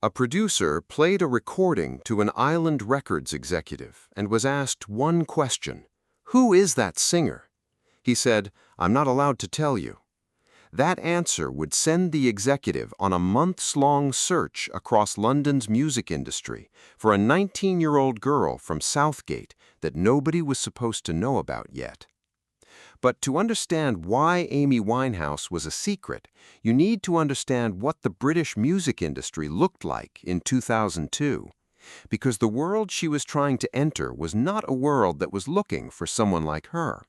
A producer played a recording to an Island Records executive and was asked one question: "Who is that singer?" He said, "I'm not allowed to tell you." That answer would send the executive on a months-long search across London's music industry for a 19-year-old girl from Southgate that nobody was supposed to know about yet. But to understand why Amy Winehouse was a secret, you need to understand what the British music industry looked like in 2002. Because the world she was trying to enter was not a world that was looking for someone like her.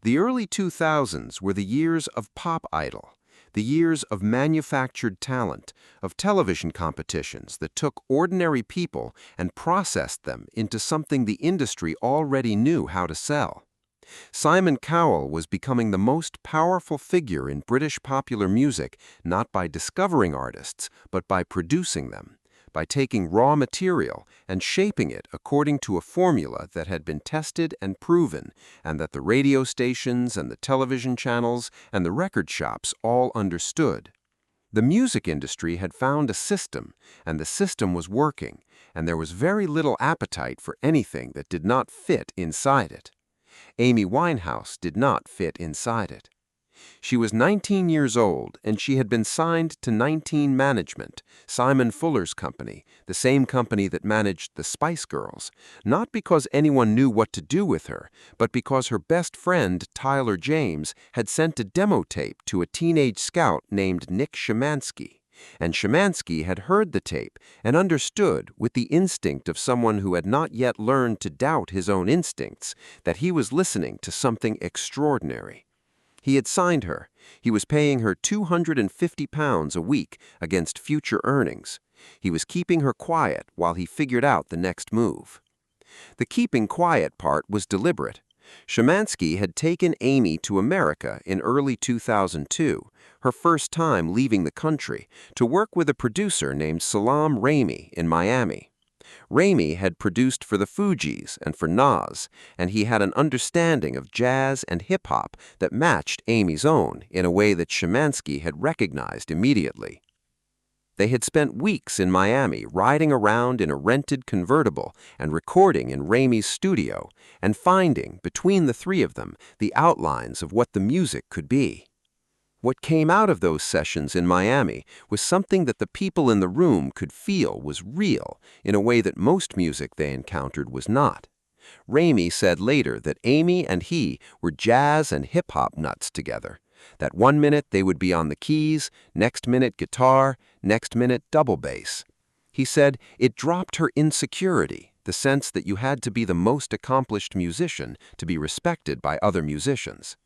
The early 2000s were the years of Pop Idol, the years of manufactured talent, of television competitions that took ordinary people and processed them into something the industry already knew how to sell. Simon Cowell was becoming the most powerful figure in British popular music not by discovering artists, but by producing them, by taking raw material and shaping it according to a formula that had been tested and proven, and that the radio stations and the television channels and the record shops all understood. The music industry had found a system, and the system was working, and there was very little appetite for anything that did not fit inside it. Amy Winehouse did not fit inside it. She was 19 years old, and she had been signed to 19 Management, Simon Fuller's company, the same company that managed the Spice Girls, not because anyone knew what to do with her, but because her best friend, Tyler James, had sent a demo tape to a teenage scout named Nick Szymanski. And Szymanski had heard the tape and understood, with the instinct of someone who had not yet learned to doubt his own instincts, that he was listening to something extraordinary. He had signed her. He was paying her £250 a week against future earnings. He was keeping her quiet while he figured out the next move. The keeping quiet part was deliberate. Szymanski had taken Amy to America in early 2002, her first time leaving the country, to work with a producer named Salaam Remi in Miami. Remi had produced for the Fugees and for Nas, and he had an understanding of jazz and hip-hop that matched Amy's own in a way that Szymanski had recognized immediately. They had spent weeks in Miami riding around in a rented convertible and recording in Remi's studio and finding, between the three of them, the outlines of what the music could be. What came out of those sessions in Miami was something that the people in the room could feel was real in a way that most music they encountered was not. Remi said later that Amy and he were jazz and hip-hop nuts together. That one minute they would be on the keys, next minute guitar, next minute double bass. He said it dropped her insecurity, the sense that you had to be the most accomplished musician to be respected by other musicians.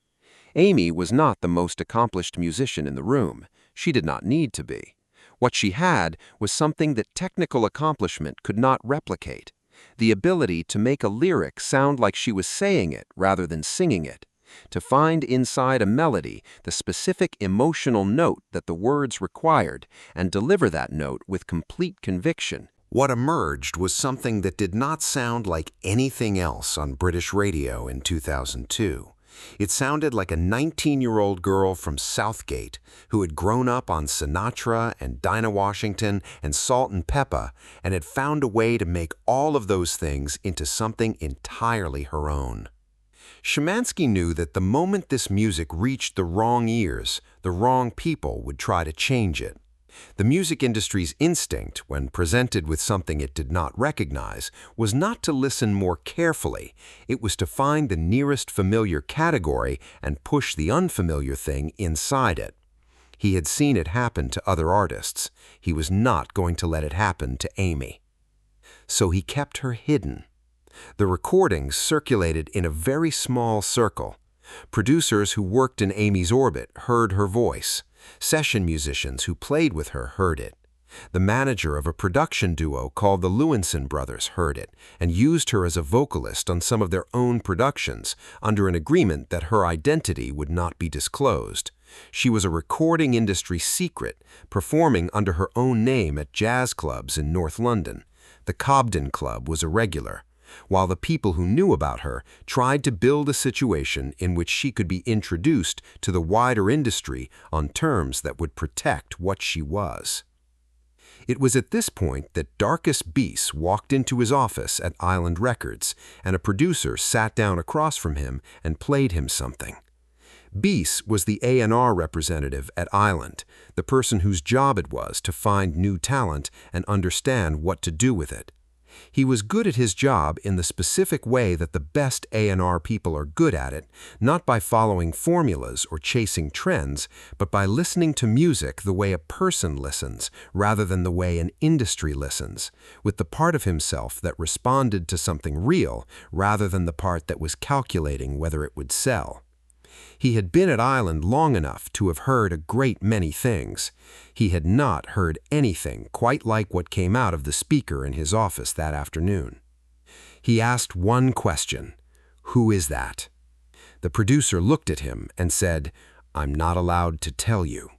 Amy was not the most accomplished musician in the room. She did not need to be. What she had was something that technical accomplishment could not replicate: the ability to make a lyric sound like she was saying it rather than singing it, to find inside a melody the specific emotional note that the words required and deliver that note with complete conviction. What emerged was something that did not sound like anything else on British radio in 2002. It sounded like a 19-year-old girl from Southgate who had grown up on Sinatra and Dinah Washington and Salt and Pepper and had found a way to make all of those things into something entirely her own. Szymanski knew that the moment this music reached the wrong ears, the wrong people would try to change it. The music industry's instinct, when presented with something it did not recognize, was not to listen more carefully. It was to find the nearest familiar category and push the unfamiliar thing inside it. He had seen it happen to other artists. He was not going to let it happen to Amy. So he kept her hidden. The recordings circulated in a very small circle. Producers who worked in Amy's orbit heard her voice. Session musicians who played with her heard it. The manager of a production duo called the Lewinson Brothers heard it and used her as a vocalist on some of their own productions under an agreement that her identity would not be disclosed. She was a recording industry secret, performing under her own name at jazz clubs in North London. The Cobden Club was a regular, while the people who knew about her tried to build a situation in which she could be introduced to the wider industry on terms that would protect what she was. It was at this point that Darkus Bies walked into his office at Island Records, and a producer sat down across from him and played him something. Bies was the A&R representative at Island, the person whose job it was to find new talent and understand what to do with it. He was good at his job in the specific way that the best A&R people are good at it, not by following formulas or chasing trends, but by listening to music the way a person listens, rather than the way an industry listens, with the part of himself that responded to something real, rather than the part that was calculating whether it would sell. He had been at Island long enough to have heard a great many things. He had not heard anything quite like what came out of the speaker in his office that afternoon. He asked one question: "Who is that?" The producer looked at him and said, "I'm not allowed to tell you."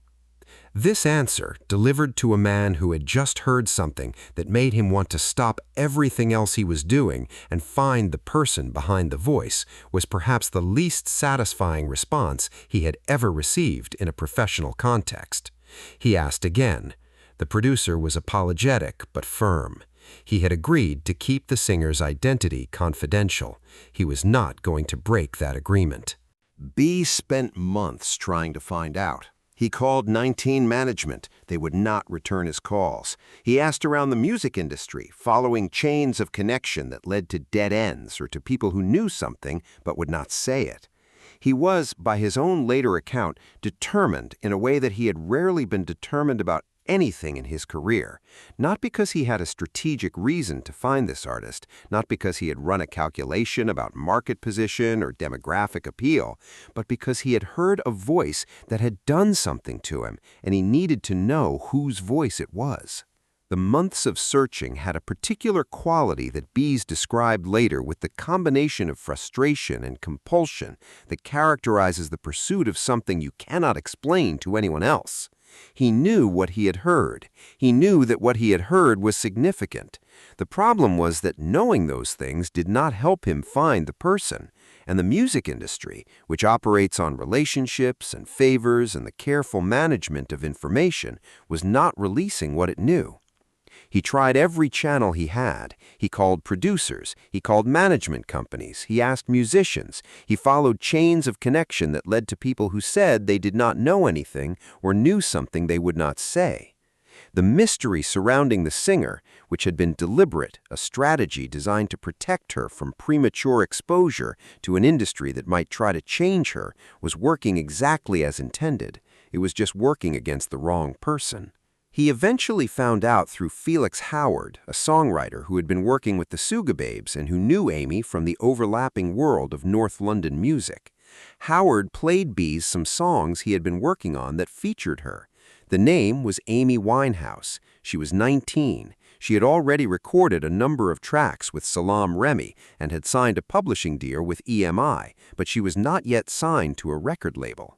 This answer, delivered to a man who had just heard something that made him want to stop everything else he was doing and find the person behind the voice, was perhaps the least satisfying response he had ever received in a professional context. He asked again. The producer was apologetic but firm. He had agreed to keep the singer's identity confidential. He was not going to break that agreement. Bies spent months trying to find out. He called 19 Management. They would not return his calls. He asked around the music industry, following chains of connection that led to dead ends or to people who knew something but would not say it. He was, by his own later account, determined in a way that he had rarely been determined about anything in his career, not because he had a strategic reason to find this artist, not because he had run a calculation about market position or demographic appeal, but because he had heard a voice that had done something to him, and he needed to know whose voice it was. The months of searching had a particular quality that Bies described later with the combination of frustration and compulsion that characterizes the pursuit of something you cannot explain to anyone else. He knew what he had heard. He knew that what he had heard was significant. The problem was that knowing those things did not help him find the person, and the music industry, which operates on relationships and favors and the careful management of information, was not releasing what it knew. He tried every channel he had. He called producers. He called management companies. He asked musicians. He followed chains of connection that led to people who said they did not know anything or knew something they would not say. The mystery surrounding the singer, which had been deliberate, a strategy designed to protect her from premature exposure to an industry that might try to change her, was working exactly as intended. It was just working against the wrong person. He eventually found out through Felix Howard, a songwriter who had been working with the Sugababes and who knew Amy from the overlapping world of North London music. Howard played Bies some songs he had been working on that featured her. The name was Amy Winehouse. She was 19. She had already recorded a number of tracks with Salaam Remi and had signed a publishing deal with EMI, but she was not yet signed to a record label.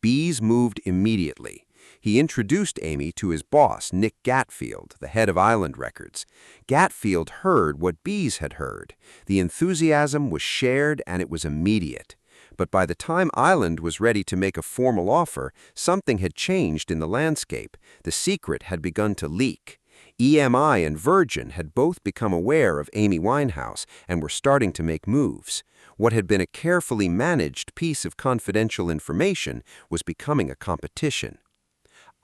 Bies moved immediately. He introduced Amy to his boss, Nick Gatfield, the head of Island Records. Gatfield heard what Bies had heard. The enthusiasm was shared and it was immediate. But by the time Island was ready to make a formal offer, something had changed in the landscape. The secret had begun to leak. EMI and Virgin had both become aware of Amy Winehouse and were starting to make moves. What had been a carefully managed piece of confidential information was becoming a competition.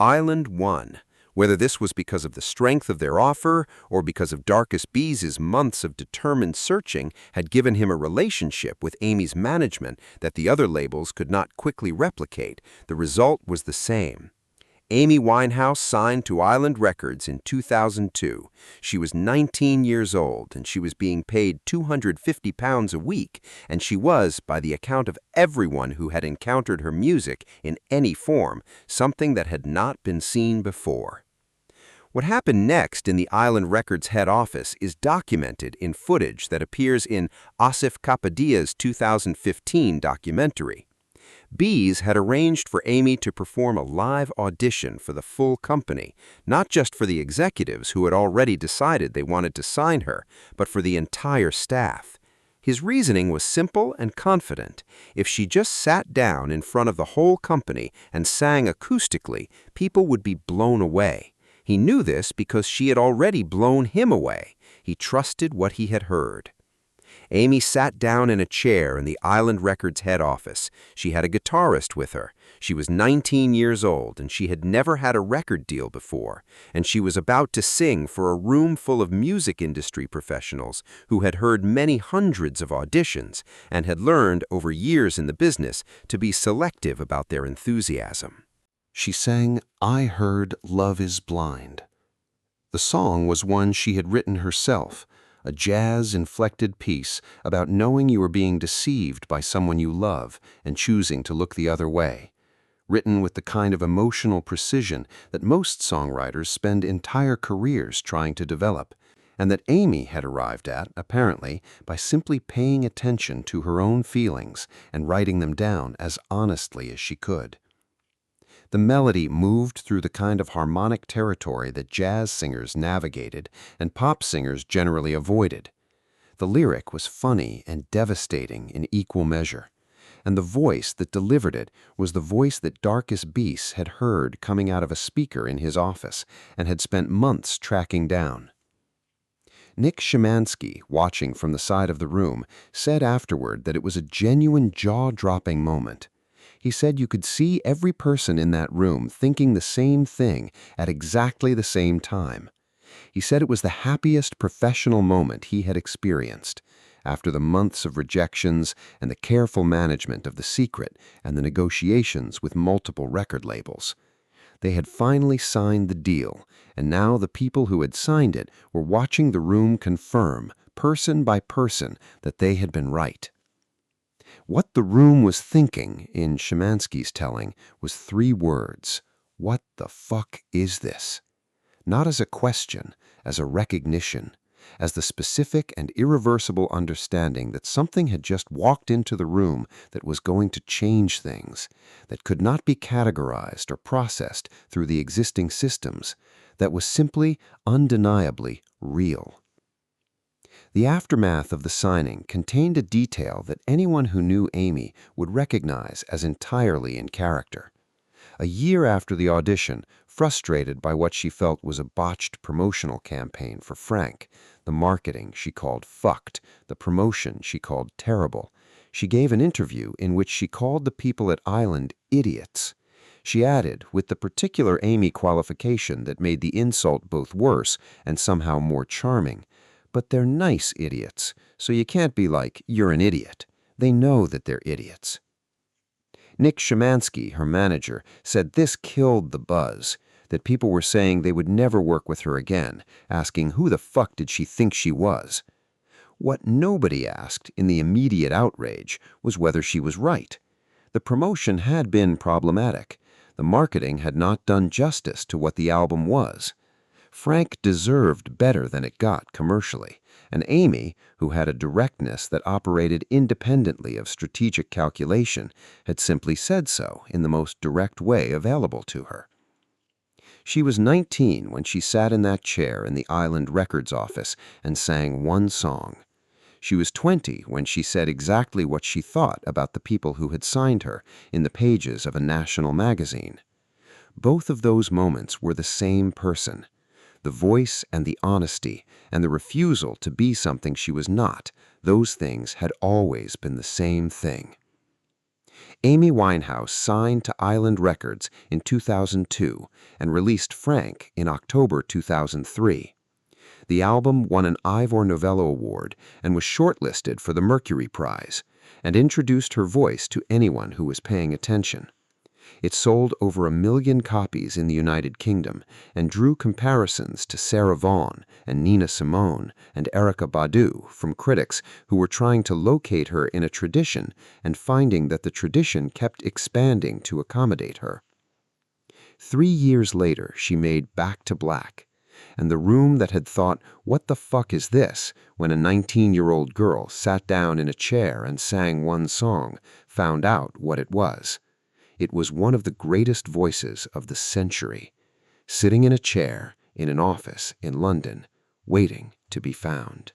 Island won. Whether this was because of the strength of their offer or because of Darkus Bies' months of determined searching had given him a relationship with Amy's management that the other labels could not quickly replicate, the result was the same. Amy Winehouse signed to Island Records in 2002. She was 19 years old and she was being paid £250 a week, and she was, by the account of everyone who had encountered her music in any form, something that had not been seen before. What happened next in the Island Records head office is documented in footage that appears in Asif Kapadia's 2015 documentary. Bies had arranged for Amy to perform a live audition for the full company, not just for the executives who had already decided they wanted to sign her, but for the entire staff. His reasoning was simple and confident. If she just sat down in front of the whole company and sang acoustically, people would be blown away. He knew this because she had already blown him away. He trusted what he had heard. Amy sat down in a chair in the Island Records head office. She had a guitarist with her. She was 19 years old, and she had never had a record deal before, and she was about to sing for a room full of music industry professionals who had heard many hundreds of auditions and had learned over years in the business to be selective about their enthusiasm. She sang, "I Heard Love is Blind." The song was one she had written herself, a jazz-inflected piece about knowing you were being deceived by someone you love and choosing to look the other way, written with the kind of emotional precision that most songwriters spend entire careers trying to develop, and that Amy had arrived at, apparently, by simply paying attention to her own feelings and writing them down as honestly as she could. The melody moved through the kind of harmonic territory that jazz singers navigated and pop singers generally avoided. The lyric was funny and devastating in equal measure, and the voice that delivered it was the voice that Darkus Biese had heard coming out of a speaker in his office and had spent months tracking down. Nick Szymanski, watching from the side of the room, said afterward that it was a genuine jaw-dropping moment. He said you could see every person in that room thinking the same thing at exactly the same time. He said it was the happiest professional moment he had experienced, after the months of rejections and the careful management of The Secret and the negotiations with multiple record labels. They had finally signed the deal, and now the people who had signed it were watching the room confirm, person by person, that they had been right. What the room was thinking, in Szymanski's telling, was 3 words. What the fuck is this? Not as a question, as a recognition, as the specific and irreversible understanding that something had just walked into the room that was going to change things, that could not be categorized or processed through the existing systems, that was simply, undeniably real. The aftermath of the signing contained a detail that anyone who knew Amy would recognize as entirely in character. A year after the audition, frustrated by what she felt was a botched promotional campaign for Frank, the marketing she called fucked, the promotion she called terrible, she gave an interview in which she called the people at Island idiots. She added, with the particular Amy qualification that made the insult both worse and somehow more charming, "But they're nice idiots, so you can't be like, you're an idiot. They know that they're idiots." Nick Szymanski, her manager, said this killed the buzz, that people were saying they would never work with her again, asking who the fuck did she think she was. What nobody asked, in the immediate outrage, was whether she was right. The promotion had been problematic. The marketing had not done justice to what the album was. Frank deserved better than it got commercially, and Amy, who had a directness that operated independently of strategic calculation, had simply said so in the most direct way available to her. She was 19 when she sat in that chair in the Island Records office and sang one song. She was 20 when she said exactly what she thought about the people who had signed her in the pages of a national magazine. Both of those moments were the same person. The voice and the honesty and the refusal to be something she was not, those things had always been the same thing. Amy Winehouse signed to Island Records in 2002 and released Frank in October 2003. The album won an Ivor Novello Award and was shortlisted for the Mercury Prize, and introduced her voice to anyone who was paying attention. It sold over 1 million copies in the United Kingdom and drew comparisons to Sarah Vaughan and Nina Simone and Erykah Badu from critics who were trying to locate her in a tradition and finding that the tradition kept expanding to accommodate her. 3 years later, she made Back to Black, and the room that had thought, "What the fuck is this?" when a 19-year-old girl sat down in a chair and sang one song, found out what it was. It was one of the greatest voices of the century, sitting in a chair in an office in London, waiting to be found.